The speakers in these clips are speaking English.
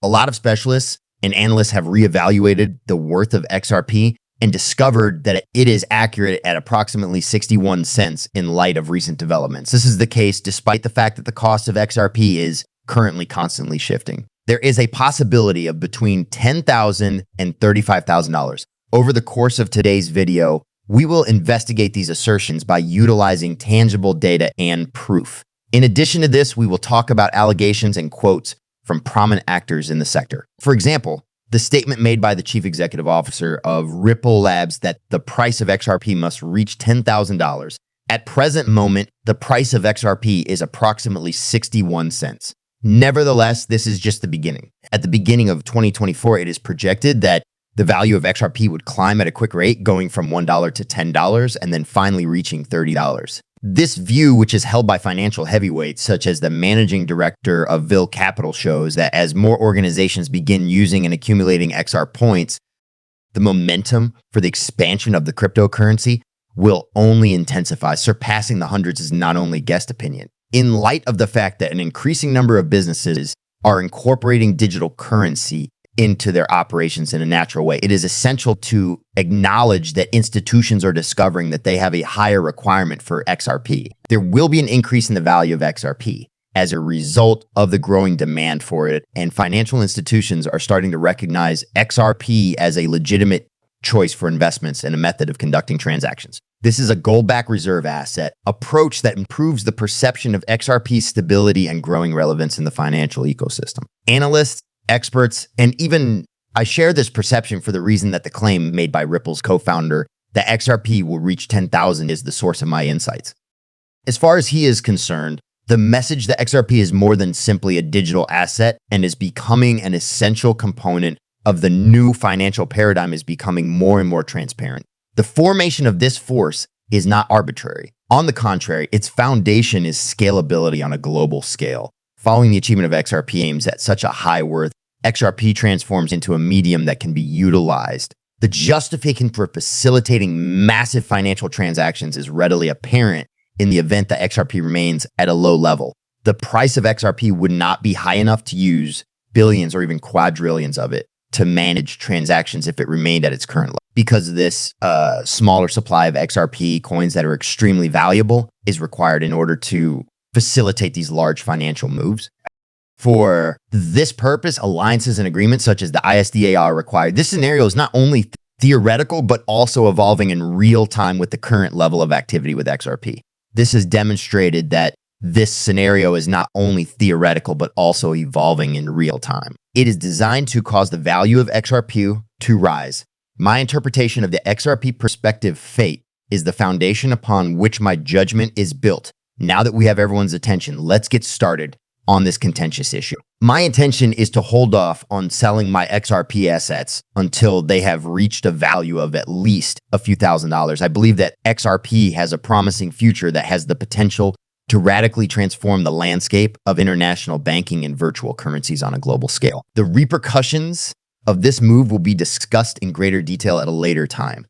A lot of specialists and analysts have reevaluated the worth of XRP and discovered that it is accurate at approximately 61 cents in light of recent developments. This is the case despite the fact that the cost of XRP is currently constantly shifting. There is a possibility of between $10,000 and $35,000. Over the course of today's video, we will investigate these assertions by utilizing tangible data and proof. In addition to this, we will talk about allegations and quotes from prominent actors in the sector. For example, the statement made by the chief executive officer of Ripple Labs that the price of XRP must reach $10,000. At present moment, the price of XRP is approximately 61 cents. Nevertheless, this is just the beginning. At the beginning of 2024, it is projected that the value of XRP would climb at a quick rate, going from $1 to $10 and then finally reaching $30. This view, which is held by financial heavyweights such as the managing director of Vil Capital, shows that as more organizations begin using and accumulating XR points, the momentum for the expansion of the cryptocurrency will only intensify. Surpassing the hundreds is not only guest opinion. In light of the fact that an increasing number of businesses are incorporating digital currency into their operations in a natural way, it is essential to acknowledge that institutions are discovering that they have a higher requirement for XRP. There will be an increase in the value of XRP as a result of the growing demand for it, and financial institutions are starting to recognize XRP as a legitimate choice for investments and a method of conducting transactions. This is a gold-backed reserve asset approach that improves the perception of XRP's stability and growing relevance in the financial ecosystem. Analysts, experts, and even I share this perception for the reason that the claim made by Ripple's co-founder that XRP will reach 10,000 is the source of my insights. As far as he is concerned, the message that XRP is more than simply a digital asset and is becoming an essential component of the new financial paradigm is becoming more and more transparent. The formation of this force is not arbitrary. On the contrary, its foundation is scalability on a global scale. Following the achievement of XRP aims at such a high worth, XRP transforms into a medium that can be utilized. The justification for facilitating massive financial transactions is readily apparent in the event that XRP remains at a low level. The price of XRP would not be high enough to use billions or even quadrillions of it to manage transactions if it remained at its current level. Because this smaller supply of XRP coins that are extremely valuable is required in order to facilitate these large financial moves. For this purpose, alliances and agreements such as the ISDA are required. This scenario is not only theoretical, but also evolving in real time with the current level of activity with XRP. This has demonstrated that this scenario is not only theoretical, but also evolving in real time. It is designed to cause the value of XRP to rise. My interpretation of the XRP perspective fate is the foundation upon which my judgment is built. Now that we have everyone's attention, let's get started on this contentious issue. My intention is to hold off on selling my XRP assets until they have reached a value of at least a few $1,000s. I believe that XRP has a promising future that has the potential to radically transform the landscape of international banking and virtual currencies on a global scale. The repercussions of this move will be discussed in greater detail at a later time.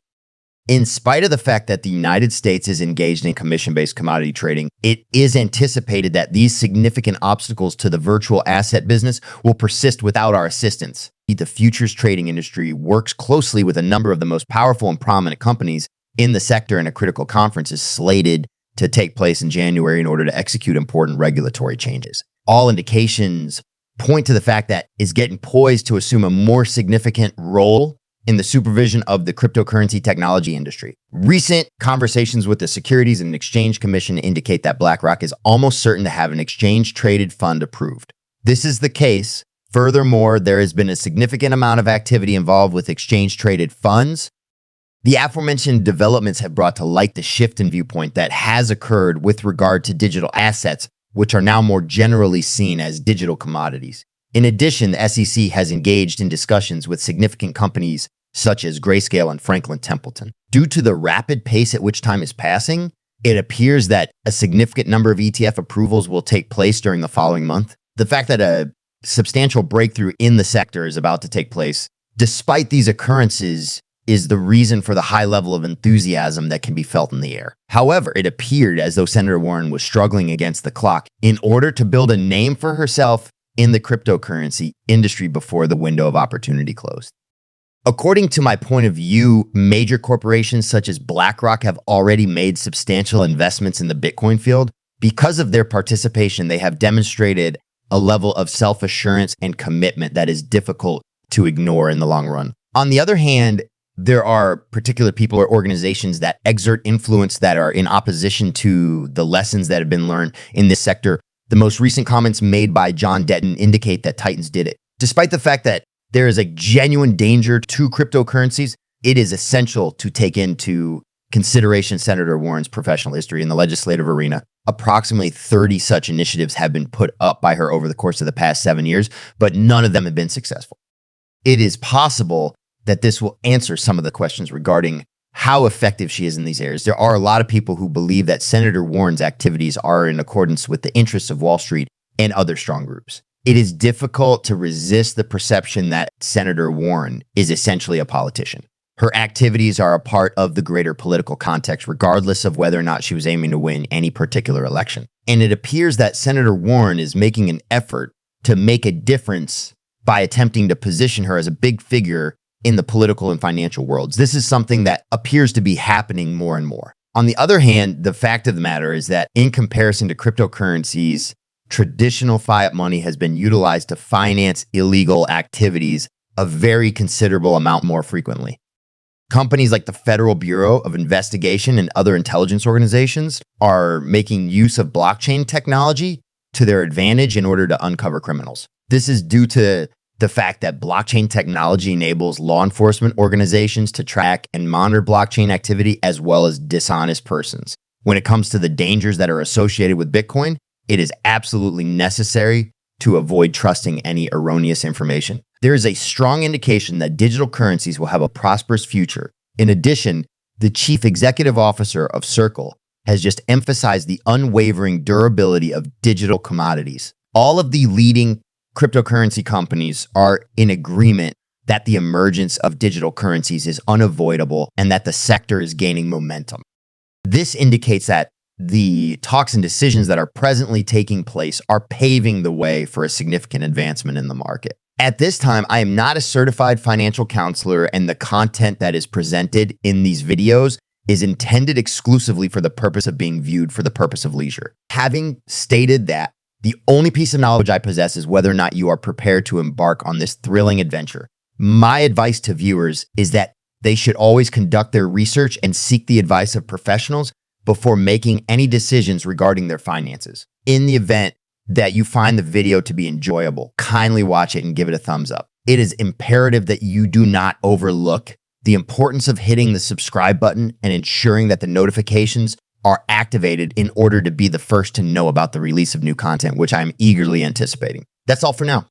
In spite of the fact that the United States is engaged in commission-based commodity trading, it is anticipated that these significant obstacles to the virtual asset business will persist without our assistance. The futures trading industry works closely with a number of the most powerful and prominent companies in the sector, and a critical conference is slated to take place in January in order to execute important regulatory changes. All indications point to the fact that is getting poised to assume a more significant role in the supervision of the cryptocurrency technology industry. Recent conversations with the Securities and Exchange Commission indicate that BlackRock is almost certain to have an exchange-traded fund approved. This is the case. Furthermore, there has been a significant amount of activity involved with exchange-traded funds. The aforementioned developments have brought to light the shift in viewpoint that has occurred with regard to digital assets, which are now more generally seen as digital commodities. In addition, the SEC has engaged in discussions with significant companies such as Grayscale and Franklin Templeton. Due to the rapid pace at which time is passing, it appears that a significant number of ETF approvals will take place during the following month. The fact that a substantial breakthrough in the sector is about to take place, despite these occurrences, is the reason for the high level of enthusiasm that can be felt in the air. However, it appeared as though Senator Warren was struggling against the clock in order to build a name for herself in the cryptocurrency industry before the window of opportunity closed. According to my point of view, major corporations such as BlackRock have already made substantial investments in the Bitcoin field. Because of their participation, they have demonstrated a level of self-assurance and commitment that is difficult to ignore in the long run. On the other hand, there are particular people or organizations that exert influence that are in opposition to the lessons that have been learned in this sector. The most recent comments made by John Detton indicate that Titans did it. Despite the fact that there is a genuine danger to cryptocurrencies, it is essential to take into consideration Senator Warren's professional history in the legislative arena. Approximately 30 such initiatives have been put up by her over the course of the past 7 years, but none of them have been successful. It is possible that this will answer some of the questions regarding how effective she is in these areas. There are a lot of people who believe that Senator Warren's activities are in accordance with the interests of Wall Street and other strong groups. It is difficult to resist the perception that Senator Warren is essentially a politician. Her activities are a part of the greater political context, regardless of whether or not she was aiming to win any particular election. And it appears that Senator Warren is making an effort to make a difference by attempting to position her as a big figure in the political and financial worlds. This is something that appears to be happening more and more. On the other hand, the fact of the matter is that in comparison to cryptocurrencies, traditional fiat money has been utilized to finance illegal activities a very considerable amount more frequently. Companies like the Federal Bureau of Investigation and other intelligence organizations are making use of blockchain technology to their advantage in order to uncover criminals. This is due to the fact that blockchain technology enables law enforcement organizations to track and monitor blockchain activity as well as dishonest persons. When it comes to the dangers that are associated with Bitcoin, it is absolutely necessary to avoid trusting any erroneous information. There is a strong indication that digital currencies will have a prosperous future. In addition, the chief executive officer of Circle has just emphasized the unwavering durability of digital commodities. All of the leading cryptocurrency companies are in agreement that the emergence of digital currencies is unavoidable and that the sector is gaining momentum. This indicates that the talks and decisions that are presently taking place are paving the way for a significant advancement in the market. At this time, I am not a certified financial counselor, and the content that is presented in these videos is intended exclusively for the purpose of being viewed for the purpose of leisure. Having stated that, the only piece of knowledge I possess is whether or not you are prepared to embark on this thrilling adventure. My advice to viewers is that they should always conduct their research and seek the advice of professionals before making any decisions regarding their finances. In the event that you find the video to be enjoyable, kindly watch it and give it a thumbs up. It is imperative that you do not overlook the importance of hitting the subscribe button and ensuring that the notifications are activated in order to be the first to know about the release of new content, which I'm eagerly anticipating. That's all for now.